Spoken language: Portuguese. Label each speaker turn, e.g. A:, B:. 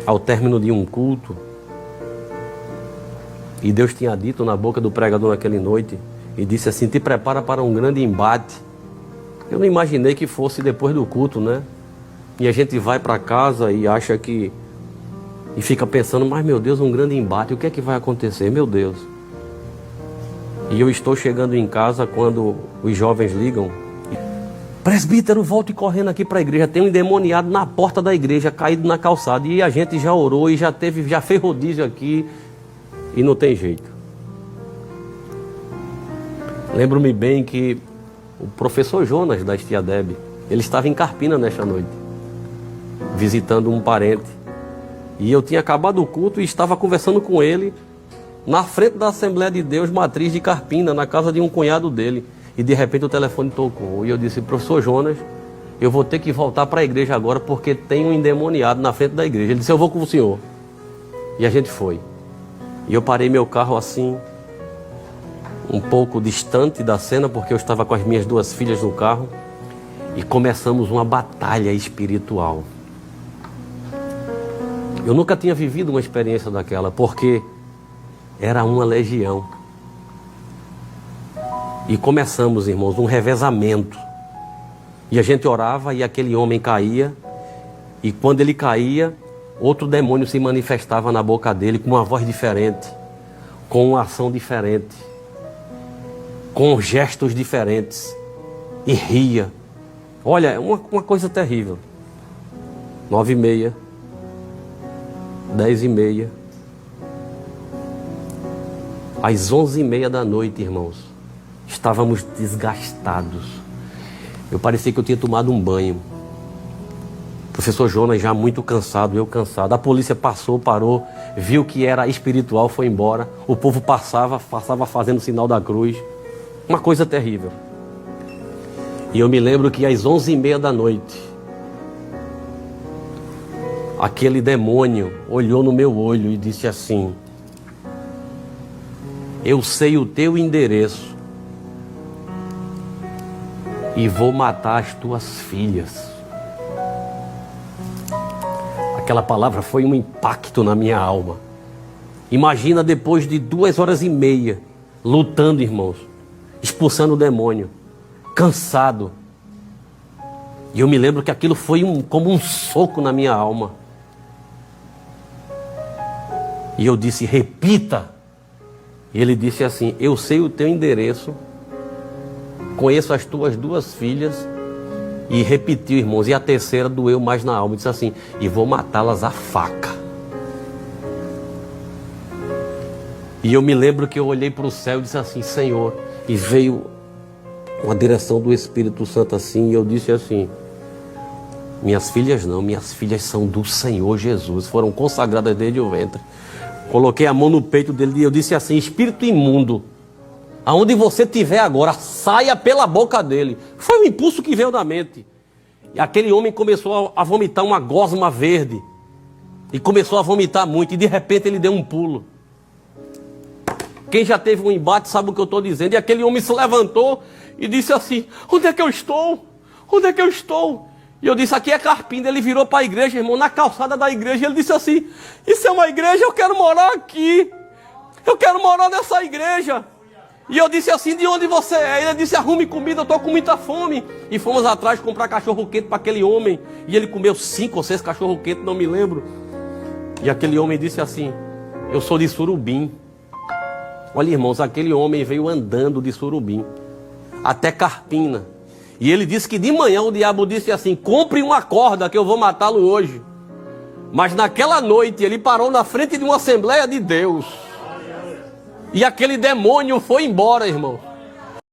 A: ao término de um culto, e Deus tinha dito na boca do pregador naquela noite, e disse assim: te prepara para um grande embate. Eu não imaginei que fosse depois do culto, né? E a gente vai para casa e acha que... E fica pensando, mas meu Deus, um grande embate, o que é que vai acontecer? Meu Deus. E eu estou chegando em casa quando os jovens ligam: presbítero, volte correndo aqui para a igreja, tem um endemoniado na porta da igreja, caído na calçada. E a gente já orou e já fez rodízio aqui e não tem jeito. Lembro-me bem que o professor Jonas da Tia Deb, ele estava em Carpina nesta noite, visitando um parente. E eu tinha acabado o culto e estava conversando com ele na frente da Assembleia de Deus Matriz de Carpina, na casa de um cunhado dele. E de repente o telefone tocou. E eu disse: professor Jonas, eu vou ter que voltar para a igreja agora porque tem um endemoniado na frente da igreja. Ele disse: eu vou com o senhor. E a gente foi. E eu parei meu carro assim, um pouco distante da cena, porque eu estava com as minhas duas filhas no carro. E começamos uma batalha espiritual. Eu nunca tinha vivido uma experiência daquela, porque era uma legião. E começamos, irmãos, um revezamento. E a gente orava e aquele homem caía. E quando ele caía, outro demônio se manifestava na boca dele com uma voz diferente, com uma ação diferente, com gestos diferentes. E ria. Olha, uma coisa terrível. 9h30, 10h30, às 11h30 da noite, irmãos, estávamos desgastados. Eu parecia que eu tinha tomado um banho. O professor Jonas já muito cansado, eu cansado. A polícia parou, viu que era espiritual, foi embora. O povo passava fazendo o sinal da cruz. Uma coisa terrível. E eu me lembro que às 11h30 da noite, aquele demônio olhou no meu olho e disse assim: eu sei o teu endereço e vou matar as tuas filhas. Aquela palavra foi um impacto na minha alma. Imagina depois de 2h30 lutando, irmãos, expulsando o demônio, cansado. E eu me lembro que aquilo foi como um soco na minha alma. E eu disse: repita. E ele disse assim: eu sei o teu endereço, conheço as tuas duas filhas. E repetiu, irmãos, e a terceira doeu mais na alma. Disse assim: e vou matá-las à faca. E eu me lembro que eu olhei para o céu e disse assim: Senhor. E veio uma direção do Espírito Santo assim, e eu disse assim: minhas filhas não, minhas filhas são do Senhor Jesus, foram consagradas desde o ventre. Coloquei a mão no peito dele e eu disse assim: espírito imundo, aonde você estiver agora, saia pela boca dele. Foi um impulso que veio da mente. E aquele homem começou a vomitar uma gosma verde. E começou a vomitar muito. E de repente ele deu um pulo. Quem já teve um embate sabe o que eu estou dizendo. E aquele homem se levantou e disse assim: onde é que eu estou? Onde é que eu estou? E eu disse: aqui é Carpina. Ele virou para a igreja, irmão, na calçada da igreja. Ele disse assim: isso é uma igreja, eu quero morar aqui. Eu quero morar nessa igreja. E eu disse assim: de onde você é? Ele disse: arrume comida, eu estou com muita fome. E fomos atrás comprar cachorro quente para aquele homem. E ele comeu 5 ou 6 cachorro quente, não me lembro. E aquele homem disse assim: eu sou de Surubim. Olha, irmãos, aquele homem veio andando de Surubim até Carpina. E ele disse que de manhã o diabo disse assim: compre uma corda que eu vou matá-lo hoje. Mas naquela noite ele parou na frente de uma Assembleia de Deus. E aquele demônio foi embora, irmão.